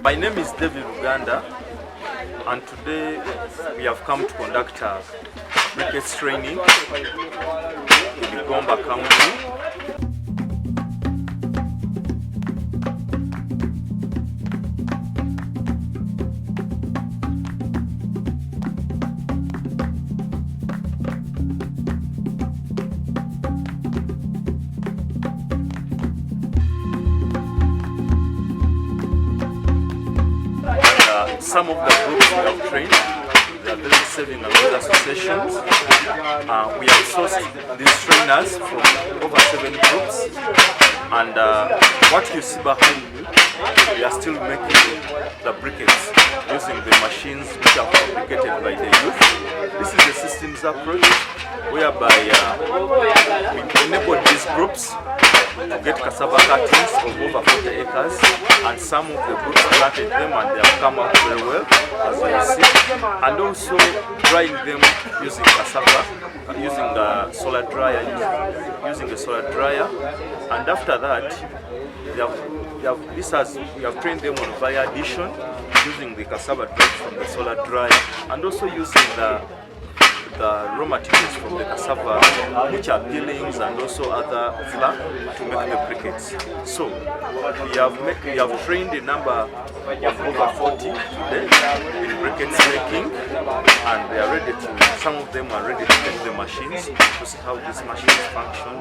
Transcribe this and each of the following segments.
My name is David Uganda, and today we have come to conduct a briquettes training in Uganda County. Some of the groups we have trained, they are very saving and good associations. We have sourced these trainers from over 7 groups, and what you see behind me, we are still making the briquettes using the machines which are fabricated by the youth. This is a systems approach whereby we enable these groups to get cassava cuttings of over 40 acres, and some of the groups planted them and they have come out very well, as you see, and also drying them using cassava, using a solar dryer, and after that we have trained them on via addition using the cassava dried from the solar dryer, and also using the raw materials from the cassava, which are peelings and also other flour, to make the briquettes. So we have trained a number of over 40 today in briquettes making, and they are ready to, some of them are ready to take the machines to see how these machines function,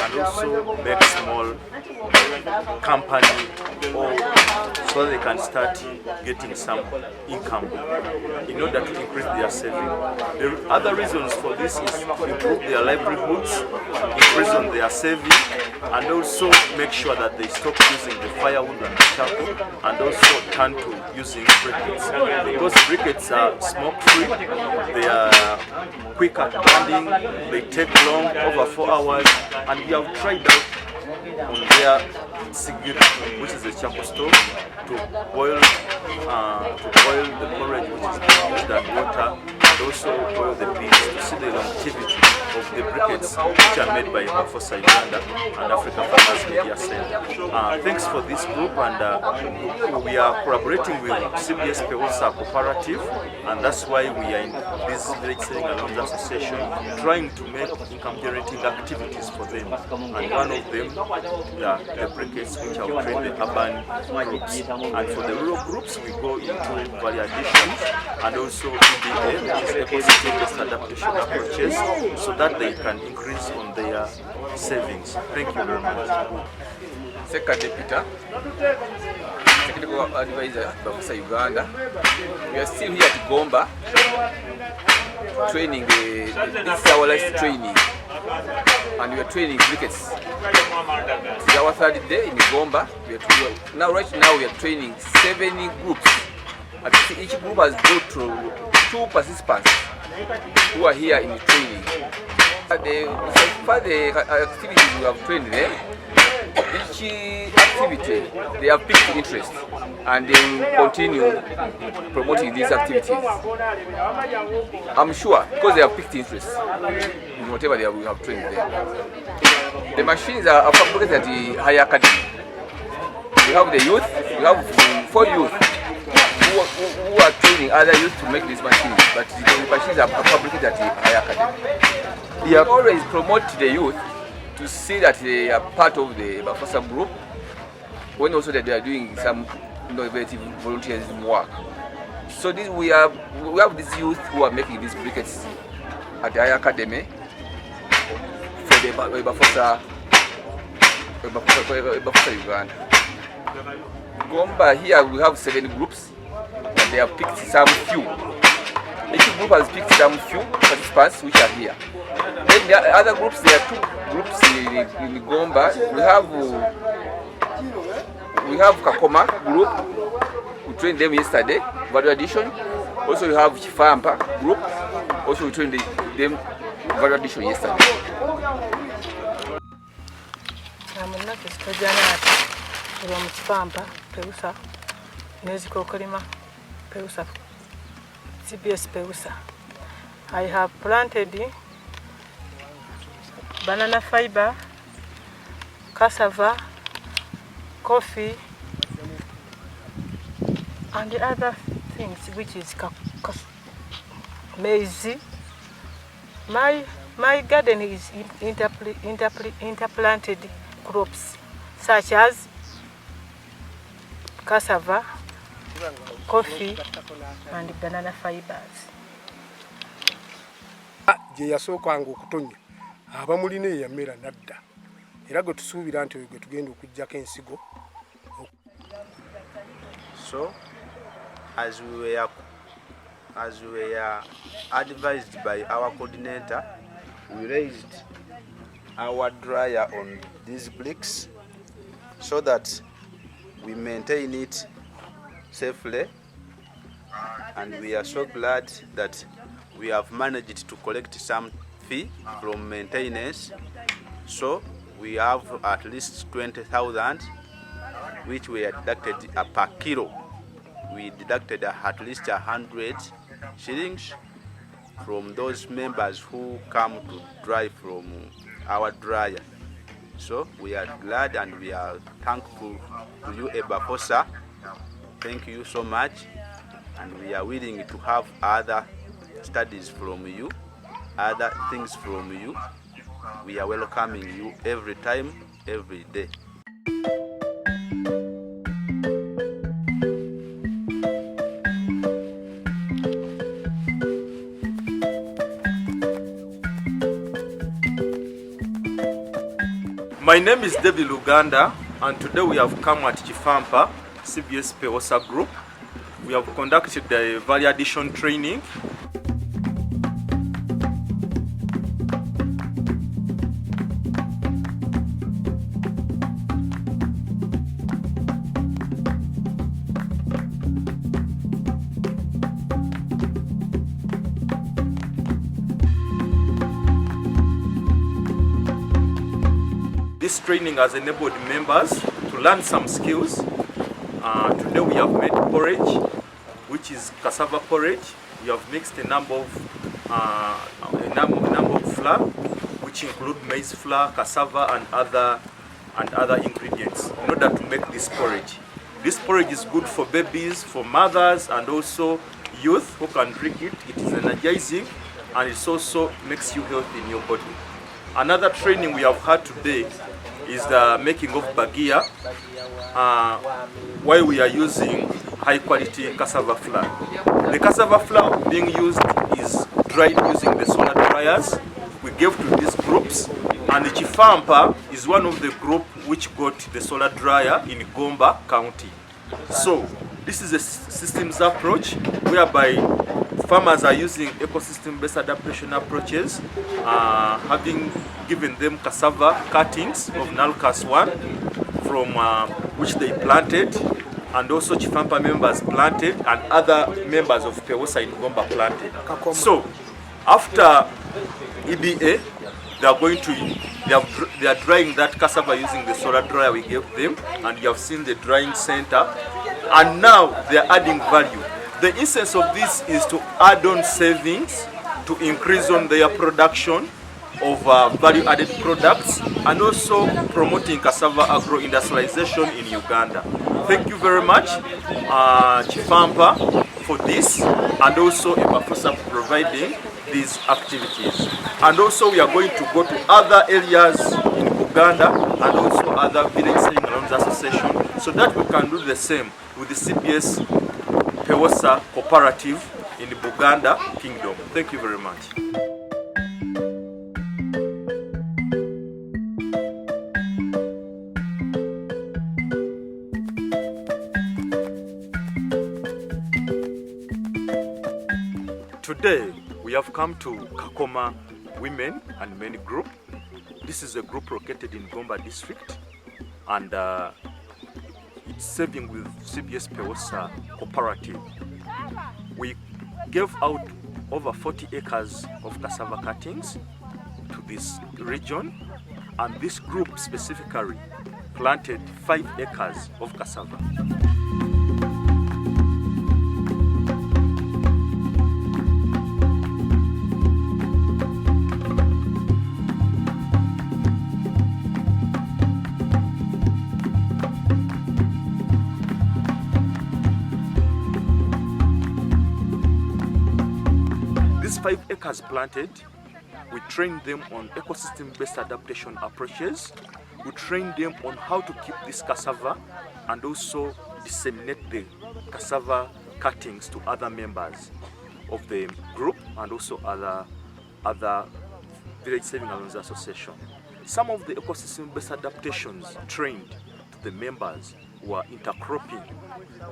and also make small company, or so they can start getting some income in order to increase their saving. The other reasons for this is to improve their livelihoods, increase on their saving, and also make sure that they stop using the firewood and the charcoal, and also turn to using briquettes. Because briquettes are smoke-free, they are quick at burning, they take long, over 4 hours, and we have tried out on their sigiri, which is a charcoal stove, to boil the porridge, which is used and water, and also boil the beans to see the longevity of the briquettes which are made by EBAFOSA Uganda and Africa Farmers Media Center. Thanks for this group, and we are collaborating with CBS Pewosa Cooperative, and that's why we are in this village saving and loans association trying to make income generating activities for them, and one of them the briquettes which have trained the urban groups, and for the rural groups we go into value additions and also EBA, which is ecosystem-based adaptation approaches, so that they can increase on their savings. Thank you very much. Secretary Peter, Technical Advisor EBAFOSA Uganda. We are still here at Gomba training this is our last training, and we are training briquettes. This is our 3rd day in Gomba. Right now we are training 7 groups. And each group has got 2 participants who are here in the training. For the activities we have trained there, each activity they have picked interest, and they will continue promoting these activities. I'm sure, because they have picked interest in whatever we have trained there. The machines are fabricated at the higher academy. We have the youth, we have 4 youth who are training other youth to make these machines, but the machines are fabricated at the higher academy. We always promote the youth to see that they are part of the EBAFOSA group, when also that they are doing some innovative volunteerism work. So we have these youth who are making these briquettes at the higher academy for the EBAFOSA Uganda. Gomba, here we have 7 groups, and they have picked some few. Each group has picked some few participants which are here. Then the other groups, there are 2 groups in Gomba. We have Kakoma group, we trained them yesterday, value addition. Also we have Chifampa group, also we trained them value addition yesterday. CBS Pewosa. I have planted banana fiber, cassava, coffee, and the other things, which is maize. My garden is interplanted crops such as cassava, coffee, and banana fibers. Je yasookanga okutonya abamulina eyamera nadda era gwe tusuubira nti gwe tugenda okuggyako ensigo. So as we were advised by our coordinator, we raised our dryer on these bricks so that we maintain it safely, and we are so glad that we have managed to collect some fee from maintenance. So we have at least 20,000 which we are deducted per kilo. We deducted at least 100 shillings from those members who come to dry from our dryer. So we are glad and we are thankful to you, EBAFOSA. Thank you so much, and we are willing to have other studies from you, other things from you. We are welcoming you every time, every day. My name is David Uganda, and today we have come at Chifampa, CBS EBAFOSA group. We have conducted the value addition training. This training has enabled members to learn some skills. Today we have made porridge, which is cassava porridge. We have mixed a number of flour, which include maize flour, cassava, and other ingredients in order to make this porridge. This porridge is good for babies, for mothers, and also youth who can drink it. It is energizing, and it also makes you healthy in your body. Another training we have had today is the making of bagia, while we are using high quality cassava flour. The cassava flour being used is dried using the solar dryers we gave to these groups, and the Chifampa is one of the group which got the solar dryer in Gomba County. So this is a systems approach whereby farmers are using ecosystem-based adaptation approaches, having given them cassava cuttings of Nalcas 1 from which they planted, and also Chifampa members planted, and other members of EBAFOSA in Gomba planted. So after EBA, they are drying that cassava using the solar dryer we gave them, and you have seen the drying center, and now they are adding value. The essence of this is to add on savings, to increase on their production of value-added products, and also promoting cassava agro-industrialization in Uganda. Thank you very much, Chifampa, for this, and also EBAFOSA for providing these activities. And also we are going to go to other areas in Uganda and also other village saving loans association, so that we can do the same with the CBS EBAFOSA cooperative in the Buganda Kingdom. Thank you very much. Today we have come to Kakoma Women and Men Group. This is a group located in Gomba district, and it's serving with CBS EBAFOSA cooperative. We gave out over 40 acres of cassava cuttings to this region, and this group specifically planted 5 acres of cassava. 5 acres planted, we train them on ecosystem-based adaptation approaches. We train them on how to keep this cassava and also disseminate the cassava cuttings to other members of the group and also other village saving allowance association. Some of the ecosystem-based adaptations trained to the members were intercropping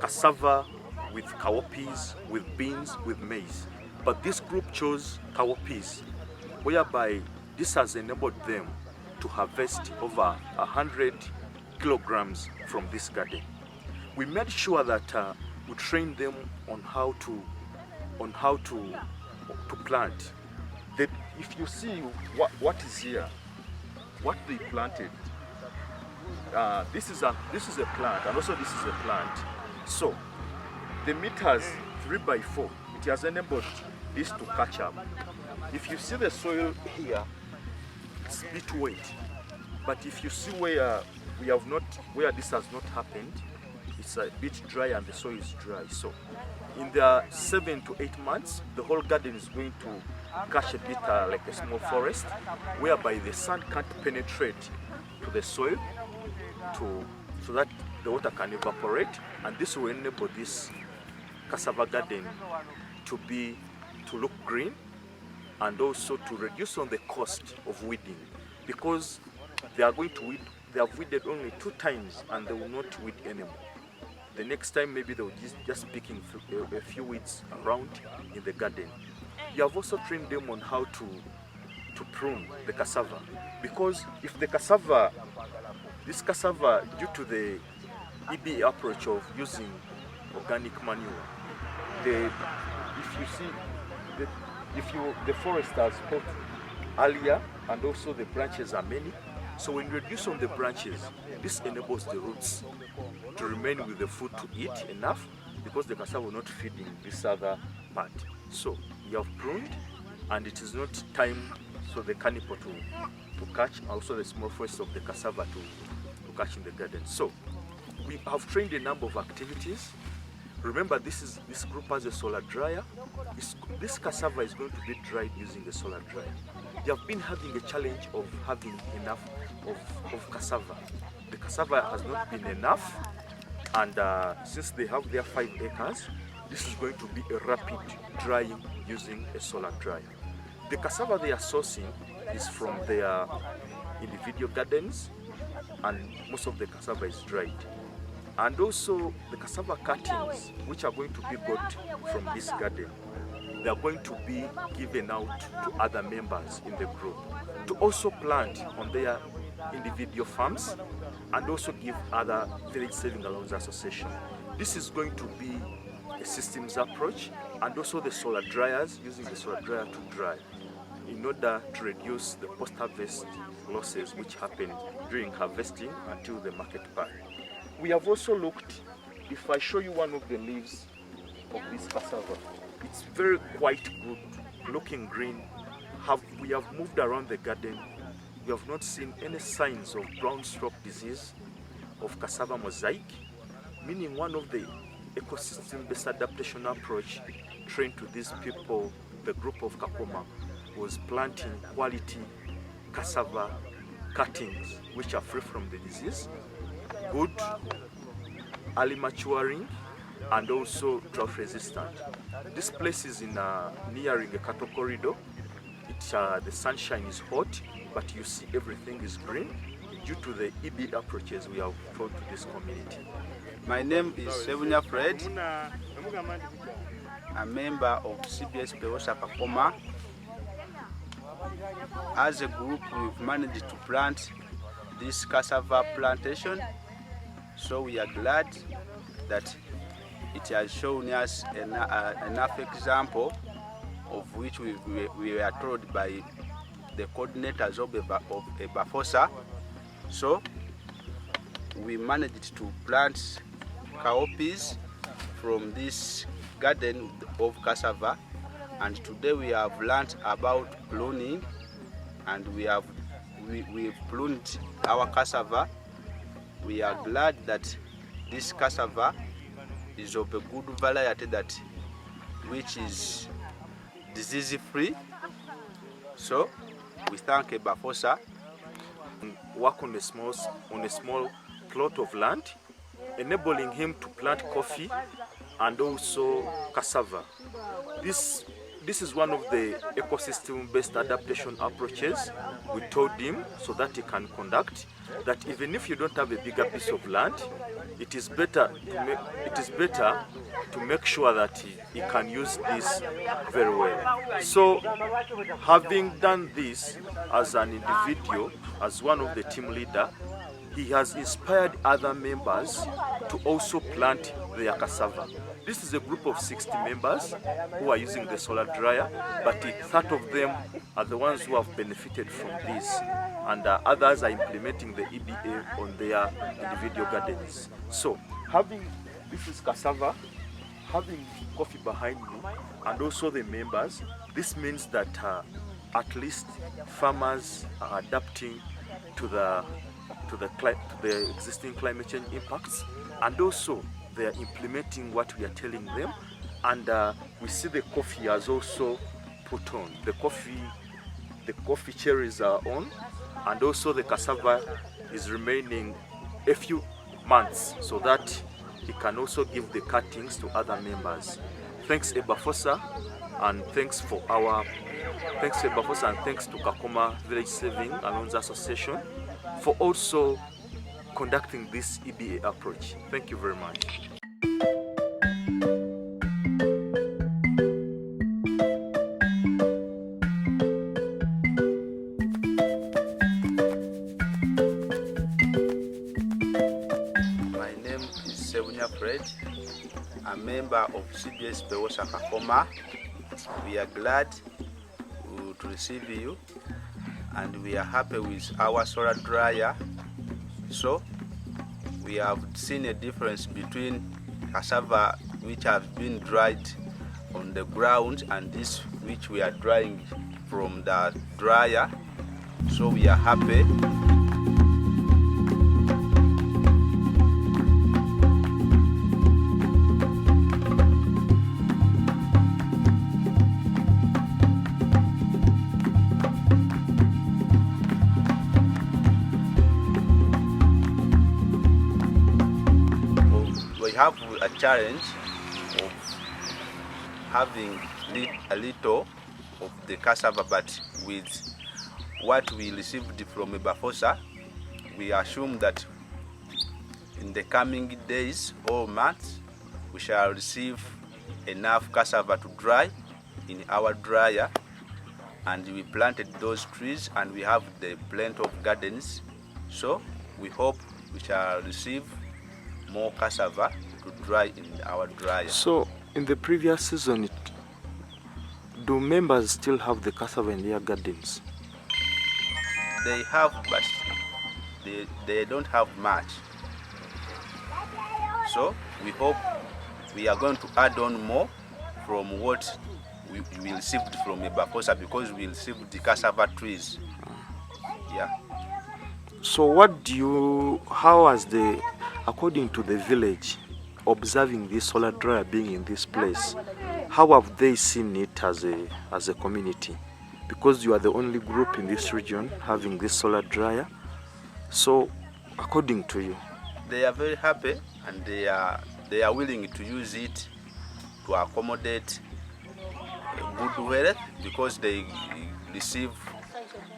cassava with cowpeas, with beans, with maize. But this group chose cowpeas, whereby this has enabled them to harvest over 100 kilograms from this garden. We made sure that we trained them on how to plant. That if you see what is here, what they planted, this is a plant, and also this is a plant. So the meters 3 by 4, it has enabled this to catch up. If you see the soil here, it's a bit wet, but if you see where this has not happened, it's a bit dry and the soil is dry. So in the 7 to 8 months, the whole garden is going to catch a bit like a small forest, whereby the sun can't penetrate to the soil so that the water can evaporate, and this will enable this cassava garden to look green, and also to reduce on the cost of weeding, because they are going to weed. They have weeded only 2 times and they will not weed anymore. The next time maybe they will just picking a few weeds around in the garden. You have also trained them on how to prune the cassava, because if the cassava, this cassava, due to the EBA approach of using organic manure, the forest has cut earlier, and also the branches are many. So when you reduce on the branches, this enables the roots to remain with the food to eat enough, because the cassava will not feed in this other part. So you have pruned, and it is not time for the canipo to catch, also the small forest of the cassava to catch in the garden. So we have trained a number of activities. Remember, this group has a solar dryer. This cassava is going to be dried using the solar dryer. They have been having a challenge of having enough of cassava. The cassava has not been enough, and since they have their 5 acres, this is going to be a rapid drying using a solar dryer. The cassava they are sourcing is from their individual gardens, and most of the cassava is dried. And also the cassava cuttings, which are going to be got from this garden, they are going to be given out to other members in the group to also plant on their individual farms, and also give other village saving allowance association. This is going to be a systems approach, and also the solar dryers, using the solar dryer to dry in order to reduce the post-harvest losses which happen during harvesting until the market part. We have also looked, if I show you one of the leaves of this cassava, it's very quite good, looking green. We have moved around the garden. We have not seen any signs of brown stroke disease, of cassava mosaic, meaning one of the ecosystem-based adaptation approach trained to these people, the group of Kakoma, was planting quality cassava cuttings which are free from the disease, good early maturing, and also drought resistant. This place is in nearing a cattle corridor. The sunshine is hot, but you see everything is green due to the EB approaches we have taught to this community. My name is Sebunya Fred. A member of CBS EBAFOSA Kakoma. As a group, we've managed to plant this cassava plantation, so we are glad that it has shown us enough example of which we were told by the coordinators of EBAFOSA. So we managed to plant cowpeas from this garden of cassava, and today we have learned about pruning, and we've pruned our cassava. We are glad that this cassava is of a good variety, which is disease-free. So we thank EBAFOSA. Work on a small plot of land, enabling him to plant coffee and also cassava. This is one of the ecosystem-based adaptation approaches we told him so that he can conduct. That even if you don't have a bigger piece of land, it is better to make sure that he can use this very well. So, having done this as an individual, as one of the team leader, he has inspired other members to also plant their cassava. This is a group of 60 members who are using the solar dryer, but 30 of them are the ones who have benefited from this, and others are implementing the EBA on their individual gardens. So, this is cassava, having coffee behind me, and also the members, this means that at least farmers are adapting to the existing climate change impacts, and also they are implementing what we are telling them, and we see the coffee has also put on. The coffee cherries are on, and also the cassava is remaining a few months so that he can also give the cuttings to other members. Thanks EBAFOSA, and thanks to EBAFOSA, and thanks to Kakoma Village Saving Loans Association for also conducting this EBA approach. Thank you very much. My name is Fred. I'm a member of CBS Bewosa Kakoma. We are glad to receive you, and we are happy with our solar dryer. So we have seen a difference between cassava which have been dried on the ground and this which we are drying from the dryer. So we are happy. We have a challenge of having a little of the cassava, but with what we received from EBAFOSA, we assume that in the coming days or months, we shall receive enough cassava to dry in our dryer, and we planted those trees and we have the plenty of gardens. So we hope we shall receive more cassava to dry in our dryer. So, in the previous season, do members still have the cassava in their gardens? They have, but they don't have much. So we hope we are going to add on more from what we received from EBAFOSA, because we received the cassava trees. Yeah. So how has according to the village, observing this solar dryer being in this place, how have they seen it as a community? Because you are the only group in this region having this solar dryer. So, according to you, they are very happy, and they are willing to use it to accommodate good wealth, because they receive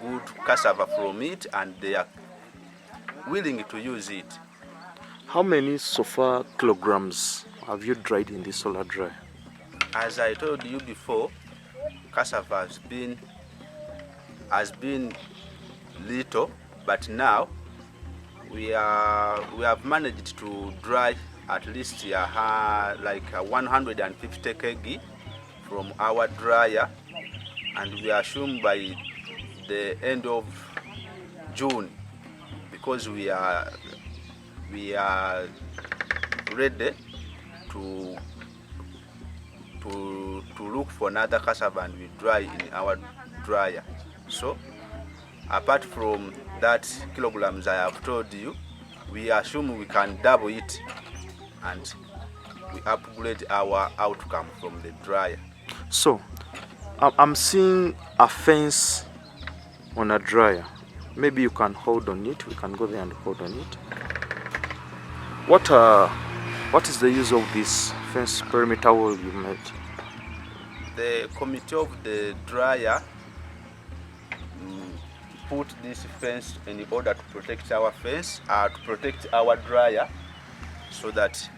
good cassava from it, and they are willing to use it. How many so far kilograms have you dried in this solar dryer? As I told you before, cassava has been little, but now we have managed to dry at least like 150 kg from our dryer, and we assume by the end of June, because we are ready to look for another cassava, and we dry in our dryer. So apart from that kilograms I have told you, we assume we can double it, and we upgrade our outcome from the dryer. So I'm seeing a fence on a dryer. Maybe you can hold on it. We can go there and hold on it. What is the use of this fence perimeter wall you made? The committee of the dryer put this fence in order to protect our fence, to protect our dryer, so that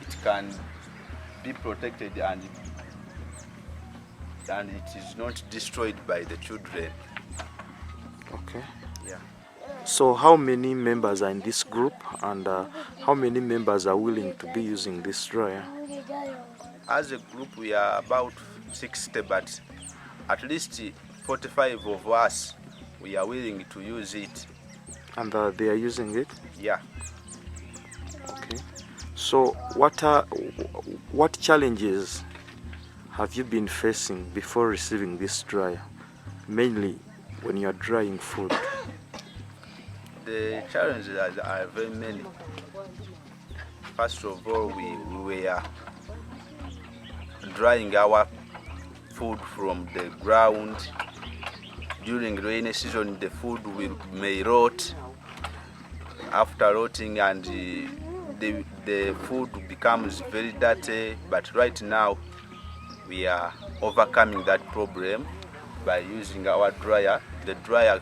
it can be protected and it is not destroyed by the children. Okay. Yeah. So how many members are in this group, and how many members are willing to be using this dryer? As a group, we are about 60, but at least 45 of us, we are willing to use it. And they are using it? Yeah. Okay. So what challenges have you been facing before receiving this dryer, mainly when you are drying food? The challenges are very many. First of all, we were drying our food from the ground. During rainy season, the food may rot. After rotting, and the food becomes very dirty. But right now, we are overcoming that problem by using our dryer. The dryer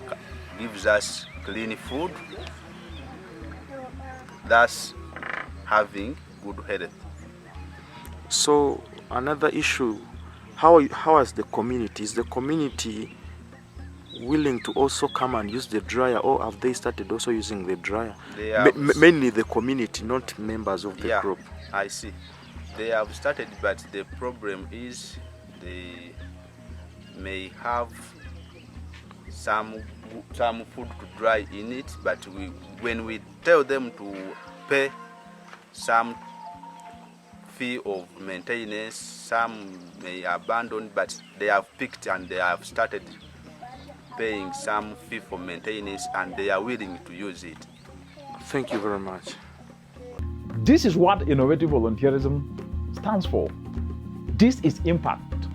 gives us clean food, thus having good health. So another issue, how is the community? Is the community willing to also come and use the dryer, or have they started also using the dryer? Mainly the community, not members of the group. I see. They have started, but the problem is they may have some food to dry in it, but when we tell them to pay some fee of maintenance, some may abandon, but they have picked and they have started paying some fee for maintenance, and they are willing to use it. Thank you very much. This is what innovative volunteerism stands for. This is impact.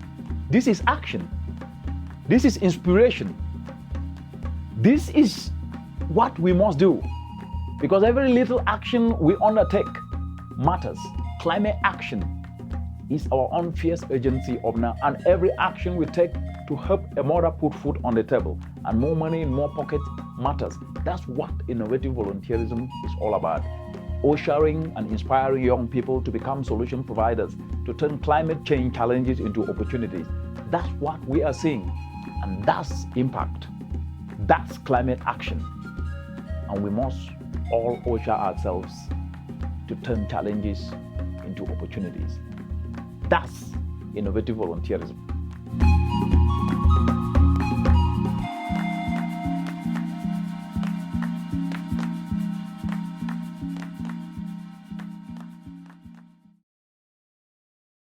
This is action. This is inspiration. This is what we must do, because every little action we undertake matters. Climate action is our own fierce agency of now, and every action we take to help a mother put food on the table and more money in more pockets matters. That's what innovative volunteerism is all about. Ushering and inspiring young people to become solution providers, to turn climate change challenges into opportunities. That's what we are seeing, and that's impact. That's climate action. And we must all usher ourselves to turn challenges into opportunities. That's innovative volunteerism.